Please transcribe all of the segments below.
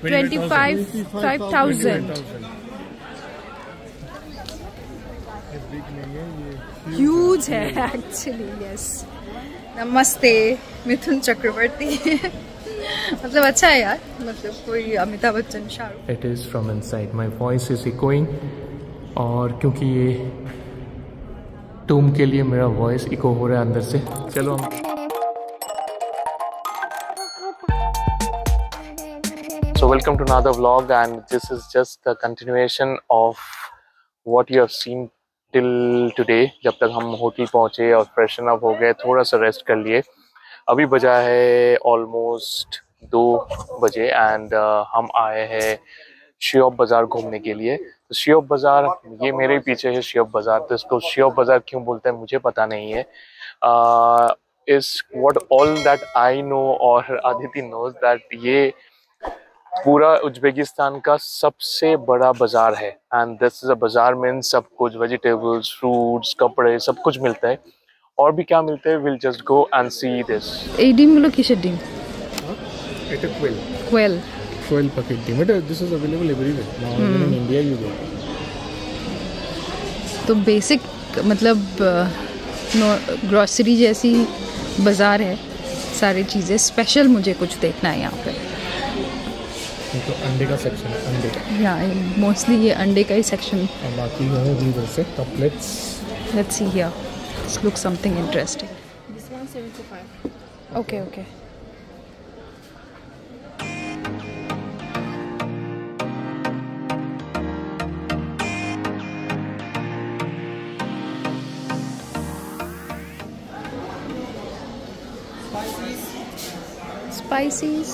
25,000। Huge है actually. Yes, नमस्ते मिथुन चक्रवर्ती। मतलब अच्छा है यार, मतलब कोई Amitabh Bachchan, Shahrukh. It is from inside, my voice is echoing. और क्योंकि ये टूम के लिए मेरा वॉइस इको हो रहा है अंदर से। चलो हम So welcome to another vlog, and this is just the continuation of what you have seen till today। जब तक हम होटल पहुंचे और फ्रेशन अप हो गए, थोड़ा सा रेस्ट कर लिए। अभी बजा है ऑलमोस्ट 2 बजे एंड हम आए हैं श्योप बाज़ार घूमने के लिए। तो श्योप बाज़ार, ये मेरे पीछे है श्योप बाज़ार। तो इसको श्योप बाज़ार क्यों बोलते हैं मुझे पता नहीं है। इस what all that I know और आदिति नोज दैट ये पूरा उज्बेकिस्तान का सबसे बड़ा बाजार है। एंड दिस इज अ बाजार मीन्स सब कुछ, वेजिटेबल्स, फ्रूट्स, कपड़े, सब कुछ मिलता है। और भी क्या मिलते हैं, will just go and see this. এই ডিমগুলো কিসের ডিম? এটা quail packet ডিম। এটা this is available everywhere now in India you go। तो बेसिक मतलब ग्रोसरी जैसी बाजार है, सारी चीज़ें। स्पेशल मुझे कुछ देखना है यहाँ पे। तो अंडे का सेक्शन है, अंडे का। या मोस्टली ये अंडे का ही सेक्शन। और बाकी है इधर से couplets. Let's see here, this look something interesting. This one 75. Okay okay. Spices.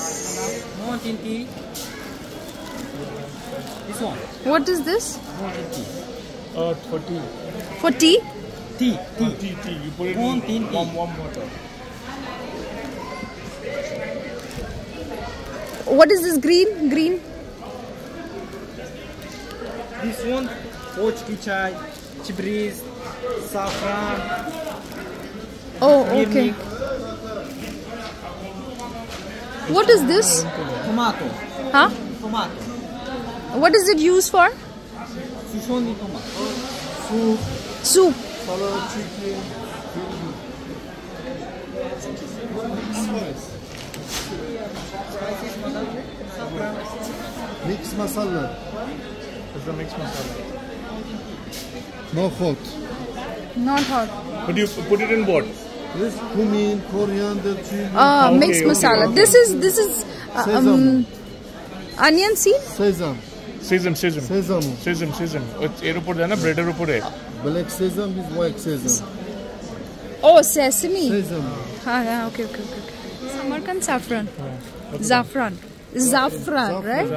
More tinty. This one. What is this? More tinty. 30 For tea? Tea. you put it One in tinty. warm water। What is this green? This one. Poch ki chai. Chibris. Saffron. Oh, okay. What is this? Tomato. Huh? Tomato. What is it used for? Susoni tomato. Soup. Salad, chicken, mix masala. It's the mixed masala। No hot. Not hot. But you put it in what? This cumin, coriander, chili, Mixed masala. okay. This is sesame, onion seed. sesame, Sesame। এর উপর দেয় না, ব্রেডের উপরে। black sesame is white sesame. Oh, sesame. Sesame. हाँ, okay. Samarkand saffron. Zafran, right?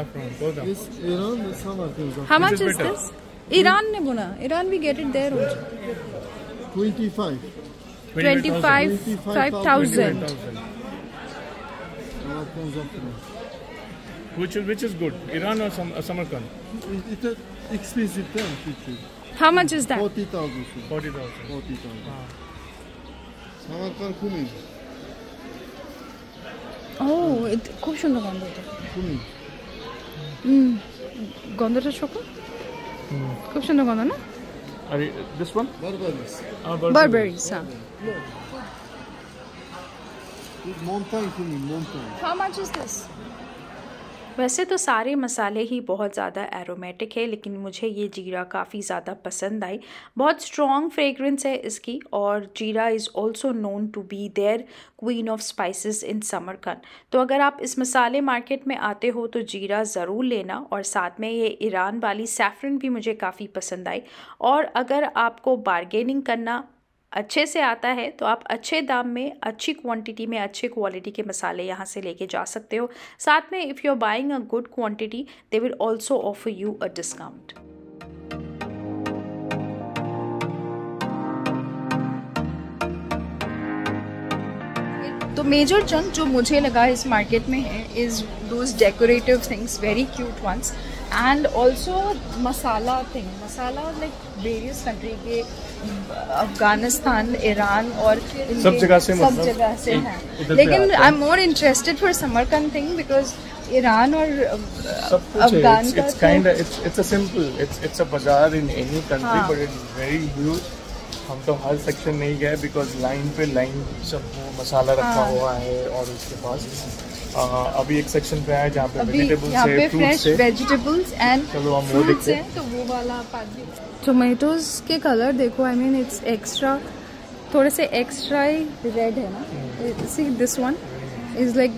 This Iran, this Samarkand. How much This is is better. this? Iran ne buna. Iran we get it there also. 25. 25,000. Samarkand Zafran. Which is good, Iran or Samarkand? It's an expensive term, teacher. How much is that? 40,000. 40,000। 40,000. Samarkand cumin. Oh, খুব সুন্দর গন্ধ এটা। Cumin. গন্ধটা ছোট, খুব সুন্দর গন্ধ না? अरे this one? Barbaris. Burberries, हाँ। This mountain cumin, mountain. How much is this? वैसे तो सारे मसाले ही बहुत ज़्यादा एरोमेटिक है, लेकिन मुझे ये जीरा काफ़ी ज़्यादा पसंद आई। बहुत स्ट्रॉन्ग फ्रेगरेंस है इसकी, और jeera is also known to be their queen of spices in Samarkand. तो अगर आप इस मसाले मार्केट में आते हो तो जीरा ज़रूर लेना। और साथ में ये ईरान वाली सैफरन भी मुझे काफ़ी पसंद आई। और अगर आपको बारगेनिंग करना अच्छे से आता है तो आप अच्छे दाम में, अच्छी क्वांटिटी में, अच्छे क्वालिटी के मसाले यहाँ से लेके जा सकते हो। साथ में if you are buying a good quantity they will also offer you a discount. तो मेजर चंक जो मुझे लगा इस मार्केट में है is those decorative things, very cute ones, and also masala like various country के, अफगानिस्तान, ईरान और सब जगह से हैं। लेकिन I am more interested for Samarkand thing because Iran और सब कुछ अफगान है. का It's kind of it's a simple. It's a bazaar in any country, हाँ. but it's very huge. हम तो हर सेक्शन नहीं गए बिकॉज लाइन पे लाइन सब वो मसाला रखा हाँ. हुआ है और उसके पास अभी एक सेक्शन पे है जहाँ पे अभी वेजिटेबल्स यहाँ है, पे फ्रूट्स फ्रेश है. वेजिटेबल्स एंड चलो हम वो फ्रूट्स देखते हैं, तो वो वाला टोमेटोज के कलर देखो. आई मीन इट्स एक्स्ट्रा, थोड़े से एक्स्ट्रा ही रेड है ना. See this one is like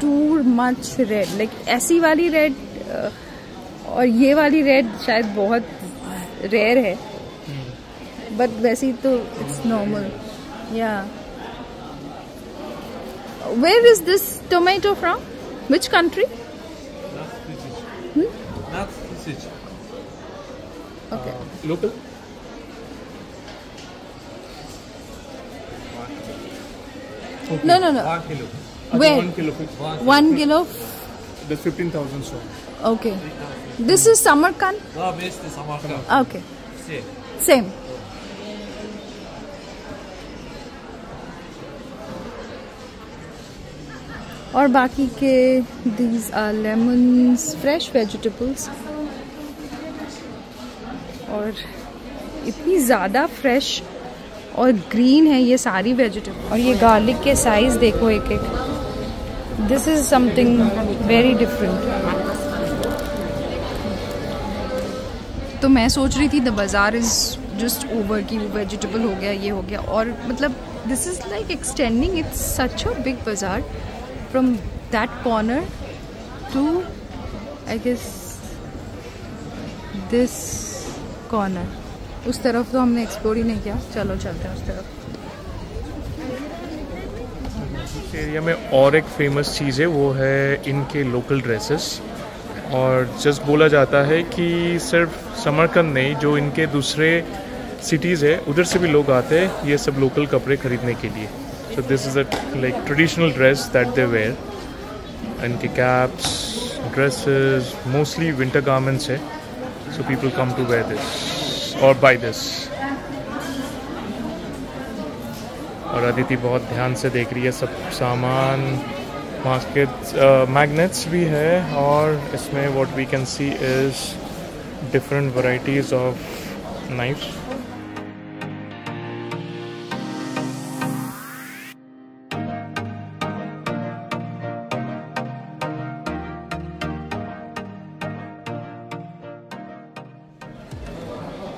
too much red, like ऐसी वाली रेड और ये वाली रेड शायद बहुत रेयर है, बट वैसे तो इट्स नॉर्मल. या where is this tomato from? Which country? Okay. Local. No. 1 kilo. Where? 1 kilo. 1 kilo. The 15,000 so. Okay. This is Samarkand. Да, вместе Самарканд. Okay. Все. Same. और बाकी के these are lemons, fresh vegetables. और इतनी ज़्यादा फ्रेश और ग्रीन है ये सारी वेजिटेबल. और ये गार्लिक के साइज देखो एक एक. This is something very different. तो मैं सोच रही थी the bazaar is just over की वेजिटेबल हो गया, ये हो गया, और मतलब this is like extending. It's such a big bazaar from that corner to I guess this corner. उस तरफ तो हमने एक्सप्लोर ही नहीं किया. चलो चलते हैं उस तरफ. इस एरिया में और एक फेमस चीज़ है, वो है इनके लोकल ड्रेसेस. और जस्ट बोला जाता है कि सिर्फ समरकंद नहीं, जो इनके दूसरे सिटीज़ है उधर से भी लोग आते हैं ये सब लोकल कपड़े खरीदने के लिए. So this is a like traditional dress that they wear. इनके caps, dresses, mostly winter garments है. So people come to wear this और बाय दिस. और अदिति बहुत ध्यान से देख रही है सब सामान. मार्केट मैग्नेट्स भी है, और इसमें what we can see is different varieties of knifes.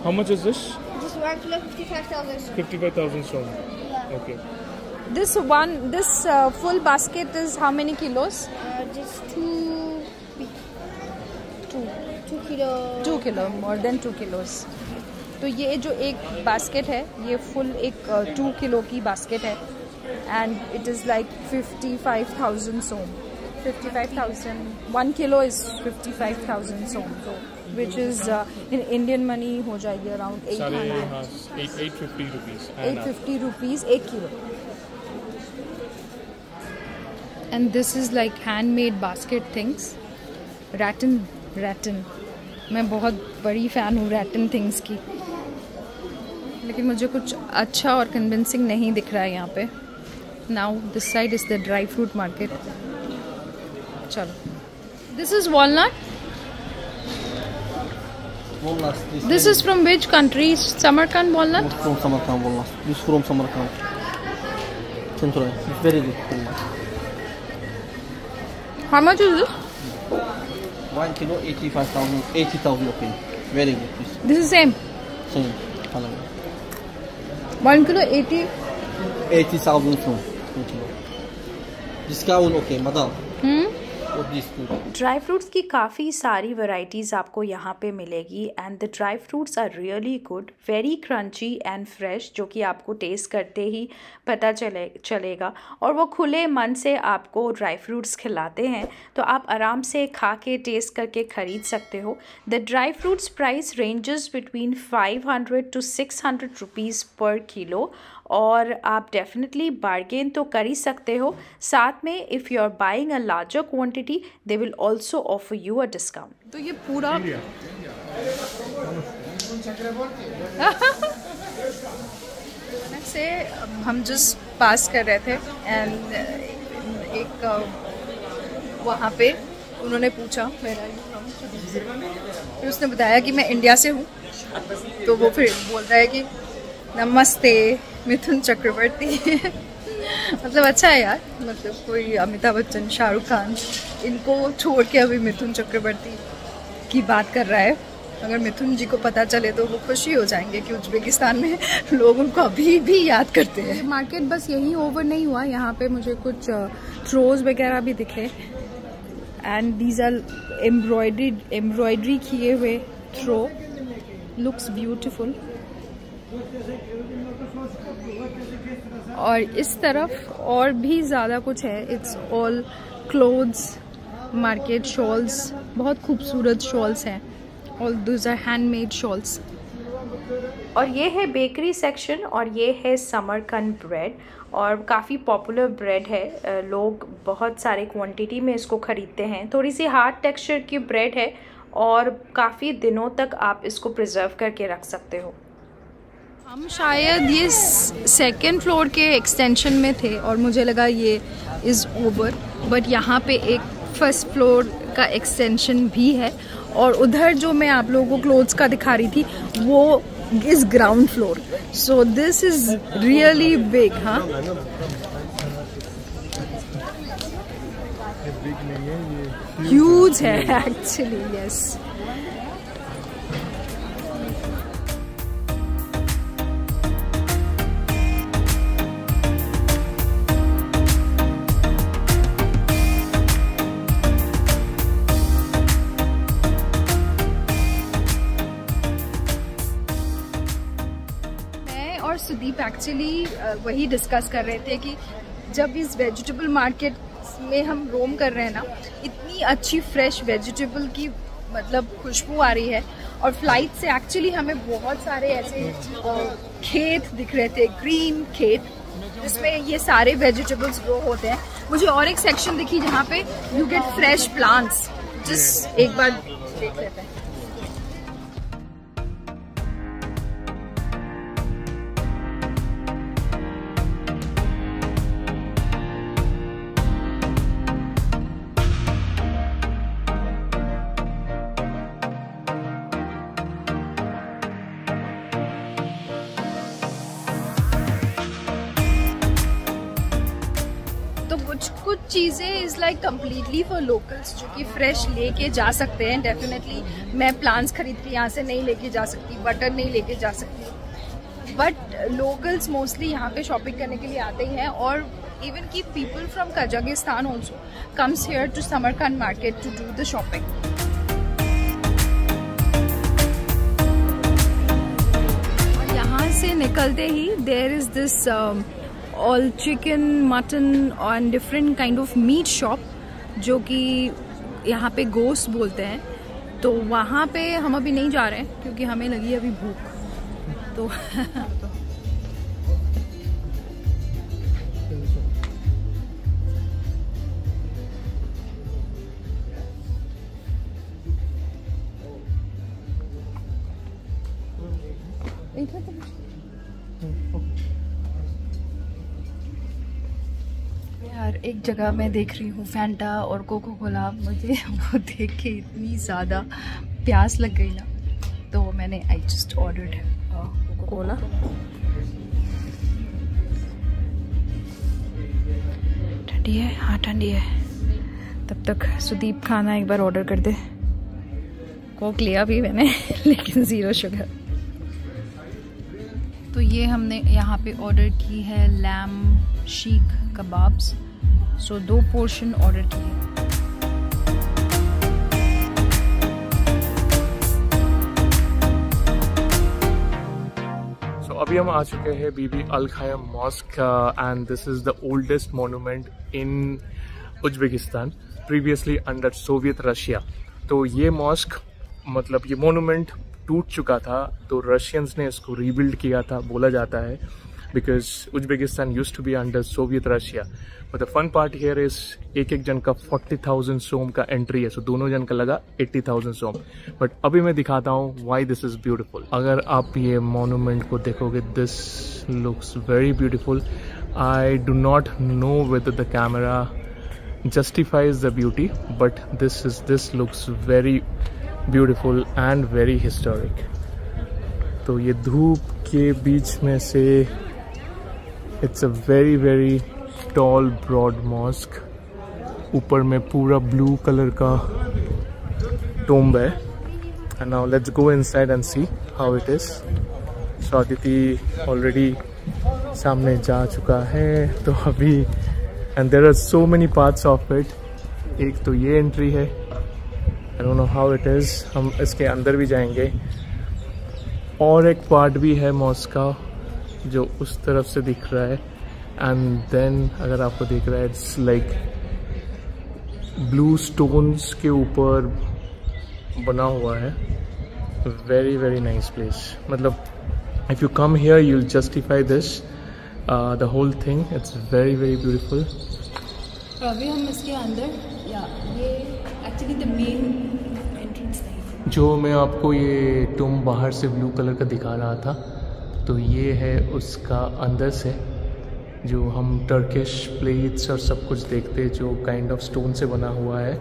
How much is this? This 1 kilo 55,000. 55,000 sohm. Okay. This full basket is how many kilos? Just 2 kilo. 2 kilo, more than 2 kilos. तो ये जो एक basket है ये full एक 2 kilo की basket है. And it is like 55,000 som. 55,000. 1 kilo is 55,000 sohm. So which is in Indian money हो जाएगी around 850 rupees. 850 rupees 1 kilo. And this is like handmade basket things. Rattan. मैं बहुत बड़ी फ़ैन हूँ rattan things की, लेकिन मुझे कुछ अच्छा और कन्विंसिंग नहीं दिख रहा है यहाँ पे. Now this side is the dry fruit market. चलो. This is walnut. Walnuts. This is from which country? Samarkand walnut? From Samarkand walnuts. This from Samarkand. Central. It's very good. How much is this? 1 kilo 80,000 okay. Very good. This is same. Same. 1 kilo 80. 80,000 from 1 kilo. Discount okay, madam. Dry fruits की काफ़ी सारी varieties आपको यहाँ पे मिलेगी. And the dry fruits are really good, very crunchy and fresh, जो कि आपको टेस्ट करते ही पता चलेगा. और वो खुले मन से आपको ड्राई फ्रूट्स खिलाते हैं, तो आप आराम से खा के टेस्ट करके ख़रीद सकते हो. The dry fruits price ranges between 500 to 600 rupees पर किलो. और आप डेफिनेटली बार्गेन तो कर ही सकते हो. साथ में if you are buying a larger quantity they will also offer you a discount. तो ये पूरा से हम जस्ट पास कर रहे थे. एंड एक वहाँ पे उन्होंने पूछा मेरा फिर उसने बताया कि मैं इंडिया से हूँ, तो वो फिर बोल रहा है कि नमस्ते मिथुन चक्रवर्ती। मतलब अच्छा है यार, मतलब कोई अमिताभ बच्चन, शाहरुख खान, इनको छोड़ के अभी मिथुन चक्रवर्ती की बात कर रहा है। अगर मिथुन जी को पता चले तो वो खुशी हो जाएंगे कि उज्बेकिस्तान में लोग उनको अभी भी याद करते हैं। मार्केट बस यही ओवर नहीं हुआ, यहाँ पे मुझे कुछ थ्रोज वगैरह भी दिखे एंड दीज आर एम्ब्रॉयडरी किए हुए थ्रो, लुक्स ब्यूटीफुल। और इस तरफ और भी ज़्यादा कुछ है, it's all clothes market, shawls, बहुत खूबसूरत शॉल्स हैं, all those are handmade shawls. और ये है बेकरी सेक्शन और ये है समरकंद ब्रेड, और काफ़ी पॉपुलर ब्रेड है, लोग बहुत सारे क्वांटिटी में इसको ख़रीदते हैं। थोड़ी सी हार्ड टेक्सचर की ब्रेड है और काफ़ी दिनों तक आप इसको प्रिजर्व करके रख सकते हो। हम शायद ये सेकेंड फ्लोर के एक्सटेंशन में थे और मुझे लगा ये इज़ ओवर, बट यहाँ पे एक फर्स्ट फ्लोर का एक्सटेंशन भी है, और उधर जो मैं आप लोगों को क्लोथ्स का दिखा रही थी वो is ground floor. So this is really big. हाँ, ह्यूज है एक्चुअली, यस। और सुदीप एक्चुअली वही डिस्कस कर रहे थे कि जब इस वेजिटेबल मार्केट में हम रोम कर रहे हैं ना, इतनी अच्छी फ्रेश वेजिटेबल की मतलब खुशबू आ रही है, और फ्लाइट से एक्चुअली हमें बहुत सारे ऐसे खेत दिख रहे थे, ग्रीन खेत जिसमें ये सारे वेजिटेबल्स ग्रो होते हैं। मुझे और एक सेक्शन दिखी जहाँ पे यू गेट फ्रेश प्लांट्स, जिस एक बार देख लेते हैं। कुछ चीज़ें is like completely for locals जो कि फ्रेश लेके जा सकते हैं। डेफिनेटली मैं प्लांट्स खरीद के यहाँ से नहीं लेके जा सकती, बटर नहीं लेके जा सकती, बट लोकल्स मोस्टली यहाँ पे शॉपिंग करने के लिए आते ही हैं। और इवन की people from Kazakhstan also comes here to Samarkand market to do the shopping. और यहाँ से निकलते ही there is this all chicken, mutton और different kind of meat shop, जो कि यहाँ पे गोश्त बोलते हैं। तो वहाँ पे हम अभी नहीं जा रहे हैं क्योंकि हमें लगी अभी भूख। तो यार एक जगह मैं देख रही हूँ फैंटा और कोको कोला, मुझे वो देख के इतनी ज़्यादा प्यास लग गई ना, तो मैंने I just ordered Coca Cola. ठंडी है, हाँ ठंडी है। तब तक सुदीप खाना एक बार ऑर्डर कर दे। कोक लिया भी मैंने लेकिन 0 शुगर। तो ये हमने यहाँ पे ऑर्डर की है lamb seekh kebabs, so 2 portion order किए। सो अभी हम आ चुके हैं Bibi Al Khayyam mosque, and this is the oldest monument in Uzbekistan, previously under Soviet Russia. तो ये मॉस्क मतलब ये मोन्यूमेंट टूट चुका था, तो रशियंस ने इसको रीबिल्ड किया था, बोला जाता है, because Uzbekistan used to be under Soviet Russia. But the fun part here is एक जन का 40,000 सोम का एंट्री है, सो दोनों जन का लगा 80,000 सोम। बट अभी मैं दिखाता हूँ व्हाई दिस इज ब्यूटीफुल। अगर आप ये मोन्यूमेंट को देखोगे, this looks very beautiful. I do not know whether the camera justifies the beauty, but this looks very beautiful and very historic. तो ये धूप के बीच में से it's a very very tall broad mosque. ऊपर में पूरा blue color का tomb है. And now let's go inside and see how it is. So Aditi already सामने जा चुका है, तो अभी and there are so many parts of it. एक तो ये एंट्री है, I don't know how it is. हम इसके अंदर भी जाएंगे. और एक पार्ट भी है मॉस्क का जो उस तरफ से दिख रहा है. एंड देन अगर आपको दिख रहा है, इट्स लाइक ब्लू स्टोन्स के ऊपर बना हुआ है. Very very nice place. मतलब if you come here you will justify this the whole thing. It's very very beautiful. अभी हम इसके अंदर, या ये एक्चुअली द मेन एंट्रेंस नहीं, जो मैं आपको ये टूम बाहर से ब्लू कलर का दिखा रहा था, तो ये है उसका अंदर से जो हम टर्किश प्लेट्स और सब कुछ देखते, जो काइंड ऑफ स्टोन से बना हुआ है.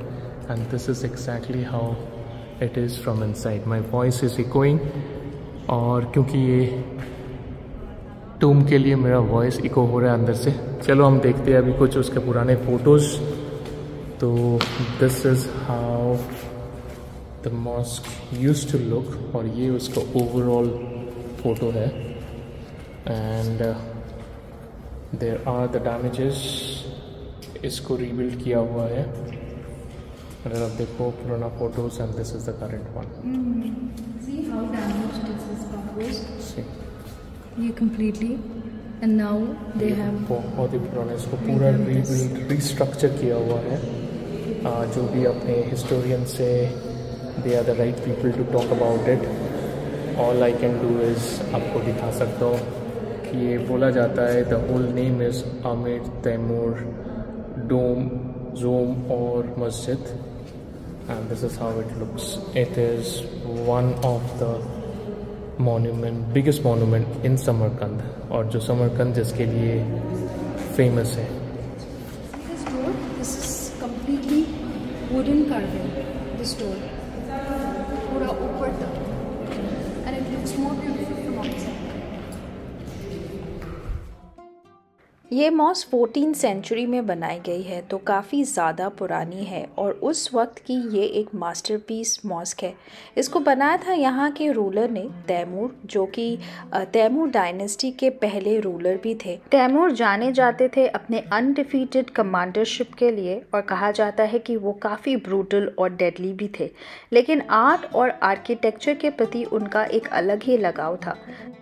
And this is exactly how it is from inside. My voice is echoing, और क्योंकि ये टूम के लिए मेरा वॉइस इको हो रहा है अंदर से. चलो हम देखते हैं अभी कुछ उसके पुराने फ़ोटोज़. तो this is how the mosque used to look, और ये उसका ओवरऑल फ़ोटो है. And there are the damages. इसको रीबिल्ड किया हुआ है. अगर आप देखो पुराना photos, and this is the current one. See how damaged this is powers. See ये completely, and now they have बहुत ही पुराना. इसको पूरा रीबिल्ड रीस्ट्रक्चर किया हुआ है. जो भी अपने हिस्टोरियन से, they are the right people to talk about it. All I can do is आपको दिखा सकता हूँ कि ये बोला जाता है the whole name is Amir Timur डोम जोम और मस्जिद. And this is how it looks. It is one of the biggest monument in Samarkand, और जो समरकंद जिसके लिए फेमस है. this door. This is completely wooden carving. This door, पूरा ऊपर तक, and it looks more beautiful from outside. ये mask 14th century में बनाई गई है, तो काफ़ी ज़्यादा पुरानी है और उस वक्त की ये एक मास्टरपीस मॉस्क है. इसको बनाया था यहाँ के रूलर ने, तैमूर, जो कि तैमूर डायनेस्टी के पहले रूलर भी थे. तैमूर जाने जाते थे अपने अनडिफीटेड कमांडरशिप के लिए, और कहा जाता है कि वो काफ़ी ब्रूटल और डेडली भी थे. लेकिन आर्ट और आर्किटेक्चर के प्रति उनका एक अलग ही लगाव था.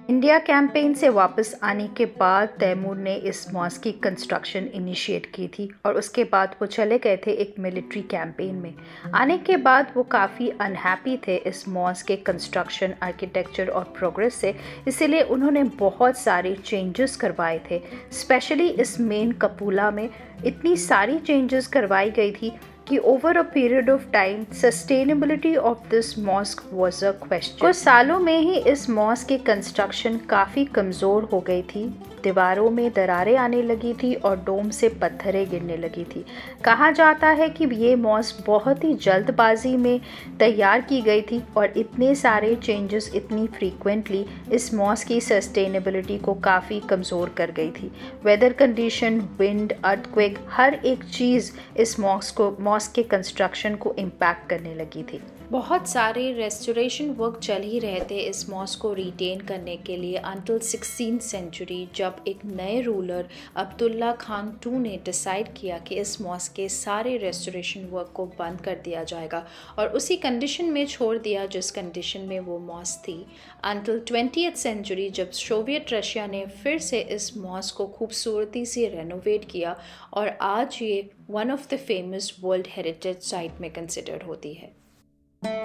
इंडिया कैंपेन से वापस आने के बाद तैमूर ने इस मॉस्क की कंस्ट्रक्शन इनिशिएट की थी, और उसके बाद वो चले गए थे एक मिलिट्री कैंपेन में. आने के बाद वो काफ़ी अनहैप्पी थे इस मॉस्क के कंस्ट्रक्शन, आर्किटेक्चर और प्रोग्रेस से. इसीलिए उन्होंने बहुत सारे चेंजेस करवाए थे. स्पेशली इस मेन कपूला में इतनी सारी चेंजेस करवाई गई थी कि over a period of time sustainability of this mosque was a question. कुछ सालों में ही इस मॉस्क की कंस्ट्रक्शन काफ़ी कमज़ोर हो गई थी. दीवारों में दरारें आने लगी थी और डोम से पत्थरें गिरने लगी थी. कहा जाता है कि ये मॉस्क बहुत ही जल्दबाजी में तैयार की गई थी, और इतने सारे चेंजेस इतनी फ्रीक्वेंटली इस मॉस्क की सस्टेनेबिलिटी को काफ़ी कमज़ोर कर गई थी. वेदर कंडीशन, विंड, अर्थक्वेक, हर एक चीज़ इस मॉस्क के कंस्ट्रक्शन को इम्पैक्ट करने लगी थी. बहुत सारे रेस्टोरेशन वर्क चल ही रहे थे इस मॉस्क को रिटेन करने के लिए अंटिल 16th सेंचुरी, जब एक नए रूलर अब्दुल्ला खान II ने डिसाइड किया कि इस मॉस्क के सारे रेस्टोरेशन वर्क को बंद कर दिया जाएगा, और उसी कंडीशन में छोड़ दिया जिस कंडीशन में वो मॉस्क थी. अंटिल 20th सेंचुरी, जब सोवियत रशिया ने फिर से इस मॉस्क को खूबसूरती से रेनोवेट किया, और आज ये one of the famous world heritage site में कंसिडर होती है. और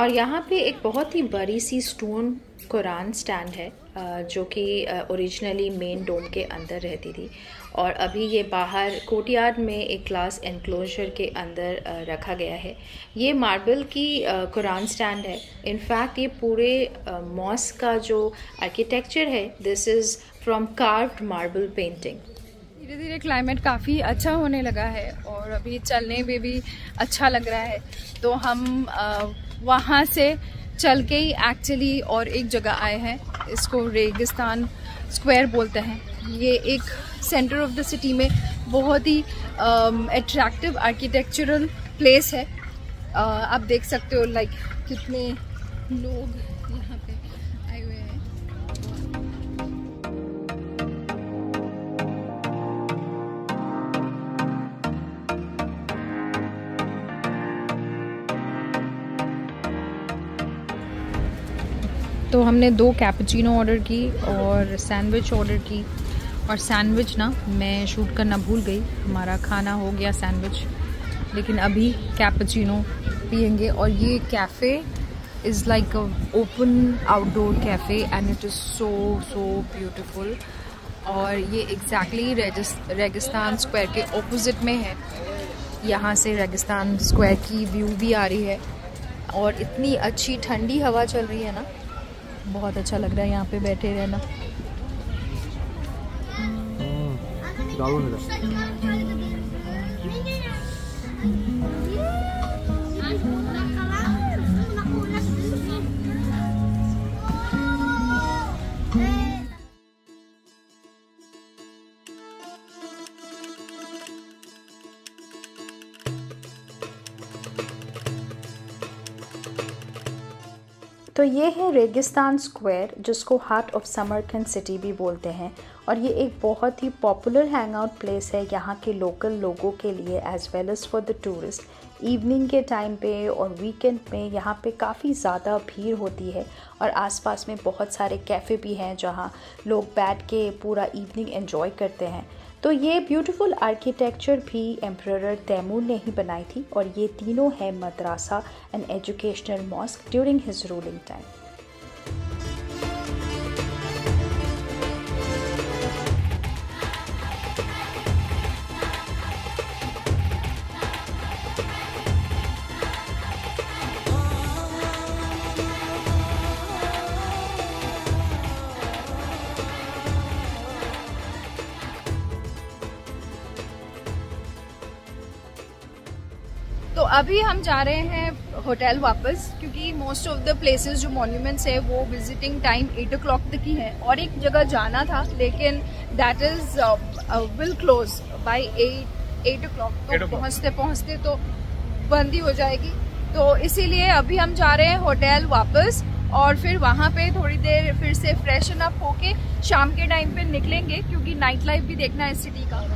यहाँ पे एक बहुत ही बड़ी सी स्टोन कुरान स्टैंड है जो कि ओरिजिनली मेन डोम के अंदर रहती थी और अभी ये बाहर कोर्टयार्ड में एक ग्लास एनक्लोजर के अंदर रखा गया है। ये मार्बल की कुरान स्टैंड है। इनफैक्ट ये पूरे मॉस्क का जो आर्किटेक्चर है this is from carved marble painting. धीरे धीरे क्लाइमेट काफ़ी अच्छा होने लगा है और अभी चलने में भी अच्छा लग रहा है, तो हम वहाँ से चल के ही एक्चुअली और एक जगह आए हैं, इसको रेगिस्तान स्क्वायर बोलते हैं। ये एक सेंटर ऑफ द सिटी में बहुत ही अट्रैक्टिव आर्किटेक्चरल प्लेस है। आप देख सकते हो लाइक कितने लोग यहाँ पे आए हुए हैं। तो हमने 2 कैपुचिनो ऑर्डर की और सैंडविच ऑर्डर की, और सैंडविच ना मैं शूट करना भूल गई। हमारा खाना हो गया सैंडविच, लेकिन अभी कैपुचिनो पियेंगे। और ये cafe is like a open outdoor cafe and it is so beautiful. और ये एग्जैक्टली रेगिस्तान स्क्वायर के ऑपोजिट में है। यहाँ से रेगिस्तान स्क्वायर की व्यू भी आ रही है और इतनी अच्छी ठंडी हवा चल रही है ना, बहुत अच्छा लग रहा है यहाँ पे बैठे रहना। तो ये है रेगिस्तान स्क्वायर, जिसको हार्ट ऑफ समरकंद सिटी भी बोलते हैं, और ये एक बहुत ही पॉपुलर हैंग आउट प्लेस है यहाँ के लोकल लोगों के लिए as well as for the tourist. Evening के टाइम पे और वीकेंड में यहाँ पे काफ़ी ज़्यादा भीड़ होती है और आसपास में बहुत सारे कैफ़े भी हैं जहाँ लोग बैठ के पूरा इवनिंग एंजॉय करते हैं। तो ये ब्यूटीफुल आर्किटेक्चर भी एम्परर तैमूर ने ही बनाई थी और ये तीनों है मदरसा and educational mosque during his ruling time. तो अभी हम जा रहे हैं होटल वापस, क्योंकि मोस्ट ऑफ द प्लेसेस जो मॉन्यूमेंट्स है वो विजिटिंग टाइम 8 o'clock तक ही है, और एक जगह जाना था लेकिन that is will close by 8 o'clock। तो पहुँचते पहुँचते तो बंद ही हो जाएगी, तो इसीलिए अभी हम जा रहे हैं होटल वापस और फिर वहाँ पे थोड़ी देर फिर से फ्रेशन अप होके शाम के टाइम पे निकलेंगे, क्योंकि नाइट लाइफ भी देखना है इस सिटी का।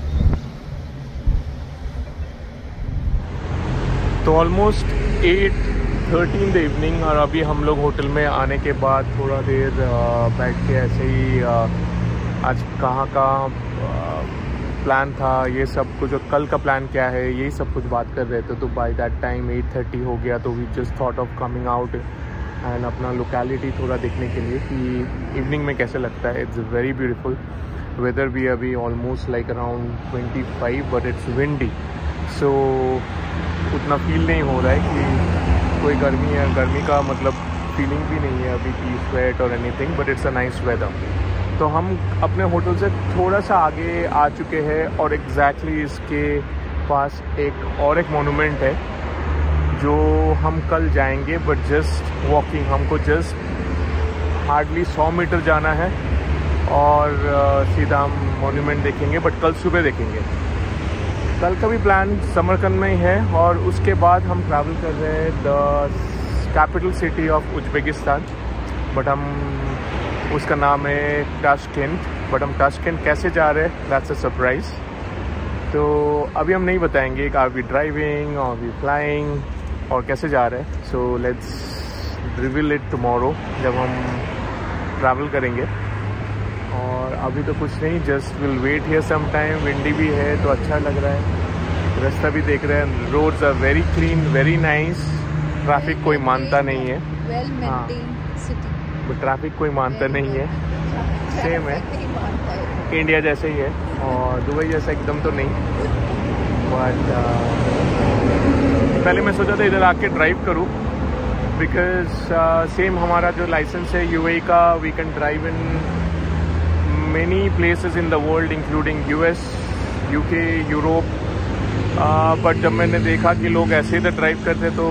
तो ऑलमोस्ट 8:30 इन द इवनिंग, और अभी हम लोग होटल में आने के बाद थोड़ा देर बैठ के ऐसे ही आज कहाँ का प्लान था, ये सब कुछ, और कल का प्लान क्या है, यही सब कुछ बात कर रहे थे। तो बाय दैट टाइम 8:30 हो गया, तो we just thought of coming out and अपना लोकेलिटी थोड़ा देखने के लिए कि इवनिंग में कैसे लगता है। इट्स वेरी ब्यूटीफुल वेदर भी अभी almost like around 25, but it's windy, so उतना फील नहीं हो रहा है कि कोई गर्मी है। गर्मी का मतलब फीलिंग भी नहीं है अभी की स्वेट और anything, but it's a nice weather. तो हम अपने होटल से थोड़ा सा आगे आ चुके हैं और एग्जैक्टली इसके पास एक मोनूमेंट है जो हम कल जाएंगे, बट जस्ट वॉकिंग, हमको जस्ट हार्डली 100 मीटर जाना है और सीधा हम मोनूमेंट देखेंगे, बट कल सुबह देखेंगे। कल का भी प्लान समरकंद में ही है, और उसके बाद हम ट्रैवल कर रहे हैं the capital city of Uzbekistan, but हम उसका नाम है ताशकेंट, बट हम ताशकेंट कैसे जा रहे हैं दैट्स अ सरप्राइज। तो अभी हम नहीं बताएंगे कि आर वी ड्राइविंग और वी फ्लाइंग और कैसे जा रहे हैं। So let's reveal it tomorrow जब हम ट्रैवल करेंगे। और अभी तो कुछ नहीं, just will wait here some time. Windy भी है तो अच्छा लग रहा है, रास्ता भी देख रहे हैं, roads are very clean, very nice, traffic कोई मानता नहीं है। Well maintained city. But traffic कोई मानता नहीं है, सेम है, नहीं मानता है। इंडिया जैसे ही है और दुबई जैसा एकदम तो नहीं, बट पहले मैं सोचा था इधर आके ड्राइव करूँ बिकॉज सेम हमारा जो लाइसेंस है यूएई का, we can drive in many places in the world including US, UK, Europe. But जब मैंने देखा कि लोग ऐसे इधर ड्राइव करते तो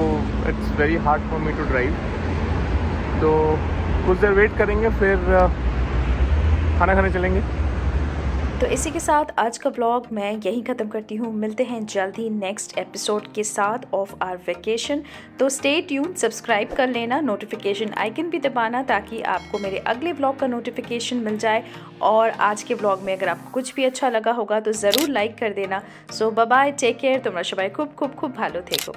it's very hard for me to drive. तो कुछ देर वेट करेंगे, फिर खाना खाने चलेंगे। तो इसी के साथ आज का व्लॉग मैं यहीं ख़त्म करती हूँ। मिलते हैं जल्द ही नेक्स्ट एपिसोड के साथ ऑफ आवर वेकेशन। तो स्टे ट्यून, सब्सक्राइब कर लेना, नोटिफिकेशन आइकन भी दबाना ताकि आपको मेरे अगले व्लॉग का नोटिफिकेशन मिल जाए। और आज के व्लॉग में अगर आपको कुछ भी अच्छा लगा होगा तो ज़रूर लाइक कर देना। सो बाय बाय, टेक केयर, তোমরা সবাই খুব খুব খুব ভালো থেকো।